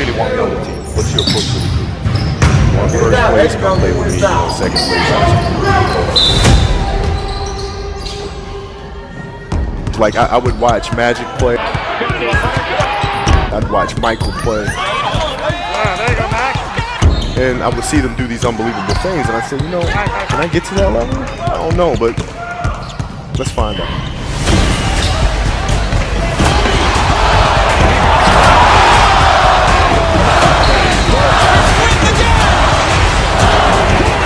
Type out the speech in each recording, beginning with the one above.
really want me on the team? What's your approach to the group? Well, first place, come play with me. Second place, like I would watch Magic play. I'd watch Michael play. And I would see them do these unbelievable things, and I said, you know, can I get to that level? I don't know, but let's find out.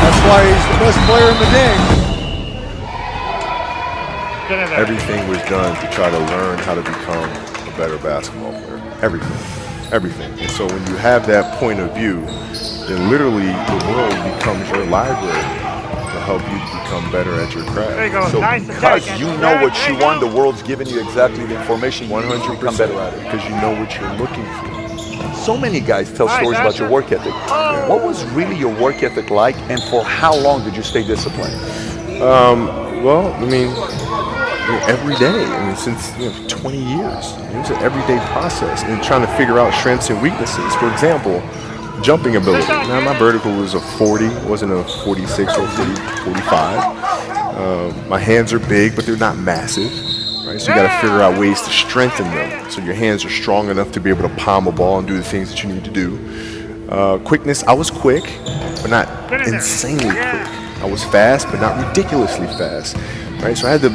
That's why he's the best player in the game. Everything was done to try to learn how to become a better basketball player. Everything. Everything. And so when you have that point of view, then literally the world becomes your library to help you become better at your craft. There you go. So because you know what you want, the world's giving you exactly the information 100% become better at it. Because you know what you're looking for. So many guys tell stories about your work ethic. What was really your work ethic like, and for how long did you stay disciplined? Well, I mean, every day. I mean, since 20 years. It was an everyday process and trying to figure out strengths and weaknesses. For example, jumping ability. Now, my vertical was a 40, wasn't a 46 or 45. My hands are big, but they're not massive. Right? So you got to figure out ways to strengthen them so your hands are strong enough to be able to palm a ball and do the things that you need to do. Quickness, I was quick, but not insanely quick. I was fast, but not ridiculously fast. Right? So I had to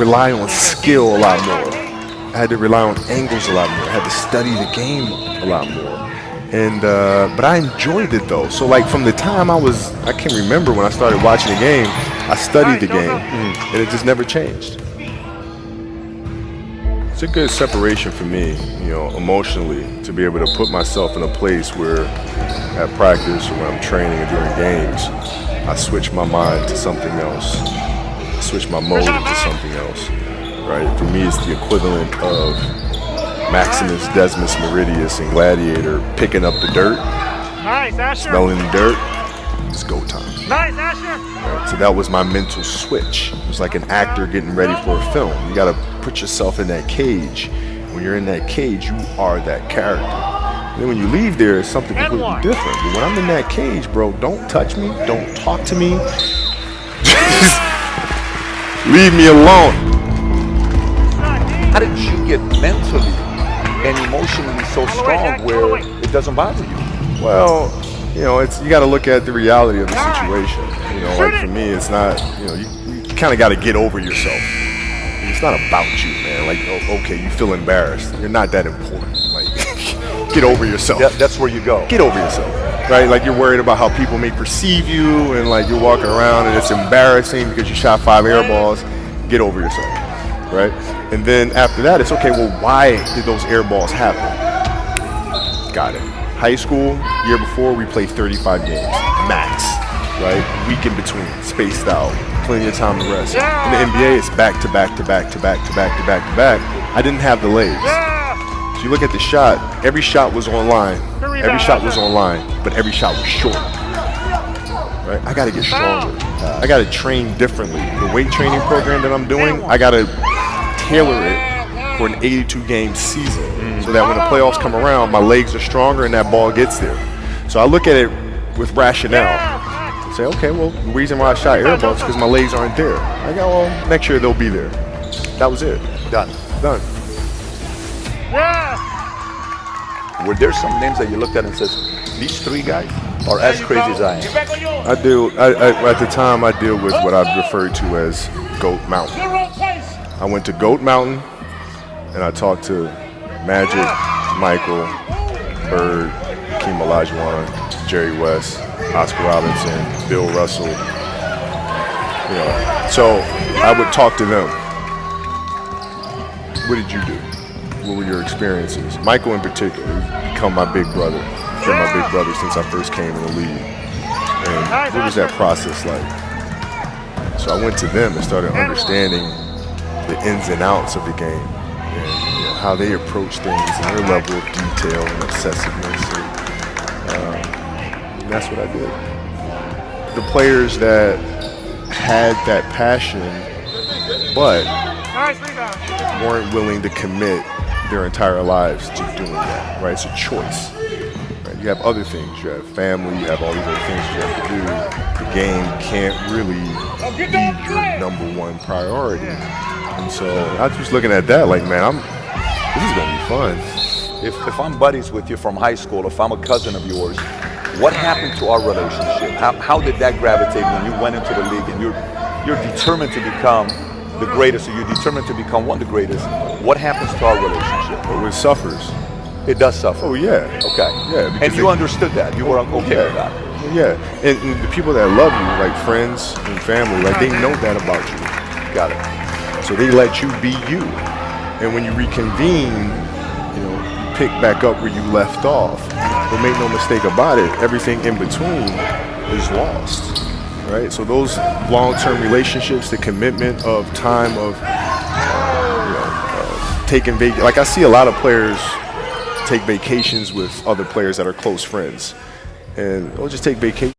rely on skill a lot more. I had to rely on angles a lot more. I had to study the game a lot more. And but I enjoyed it though. So like from the time I can't remember when I started watching the game, I studied the game, and it just never changed. It's a good separation for me, emotionally, to be able to put myself in a place where at practice or when I'm training or during games, I switch my mind to something else. I switch my mode into something else, right? For me, it's the equivalent of Maximus, Decimus, Meridius, and Gladiator picking up the dirt, smelling the dirt. It's go time. Right, so that was my mental switch. It was like an actor getting ready for a film. You got to put yourself in that cage. When you're in that cage, you are that character. And then when you leave there, it's something completely different. But when I'm in that cage, bro, don't touch me. Don't talk to me. Just leave me alone. How did you get mentally and emotionally so strong where it doesn't bother you? Well, you got to look at the reality of the situation. Like for me, it's not, you kind of got to get over yourself. It's not about you, man. Like, okay, you feel embarrassed. You're not that important. Like, get over yourself. That's where you go. Get over yourself, right? Like you're worried about how people may perceive you, and like you're walking around and it's embarrassing because you shot 5 air balls. Get over yourself, right? And then after that, it's okay. Well, why did those air balls happen? Got it. High school, year before, we played 35 games, max, right? Week in between, spaced out, plenty of time to rest. In the NBA, it's back to back to back to back to back to back to back. I didn't have the legs. So you look at the shot, every shot was online. Every shot was online, but every shot was short. Right? I got to get stronger. I got to train differently. The weight training program that I'm doing, I got to tailor it for an 82-game season so that when the playoffs come around, my legs are stronger and that ball gets there. So I look at it with rationale. Say, okay, well, the reason why I shot air balls is because my legs aren't there. I go, well, next year they'll be there. That was it. Done. Were there some names that you looked at and says, these 3 guys are as crazy as I am? At the time, I deal with what I've referred to as Goat Mountain. I went to Goat Mountain, and I talked to Magic, Michael, Bird, Hakeem Olajuwon, Jerry West, Oscar Robinson, Bill Russell. So I would talk to them. What did you do? What were your experiences? Michael in particular, he's become my big brother. He's been my big brother since I first came in the league. And what was that process like? So I went to them and started understanding the ins and outs of the game and how they approach things and their level of detail and obsessiveness. And that's what I did. The players that had that passion but weren't willing to commit their entire lives to doing that, right? It's a choice. Right? You have other things. You have family. You have all these other things you have to do. The game can't really be your number one priority. And so I was just looking at that like, man, this is going to be fun. If I'm buddies with you from high school, if I'm a cousin of yours, what happened to our relationship? How did that gravitate when you went into the league and you're determined to become the greatest, or you're determined to become one of the greatest? What happens to our relationship? It suffers. It does suffer. Oh, yeah. Okay. Yeah. And you understood that. You were okay with that. Yeah. And the people that love you, like friends and family, like they know that about you. Got it. So they let you be you. And when you reconvene, you pick back up where you left off. But make no mistake about it, everything in between is lost. Right? So those long-term relationships, the commitment of time of taking vacation. Like I see a lot of players take vacations with other players that are close friends, and they'll just take vacation.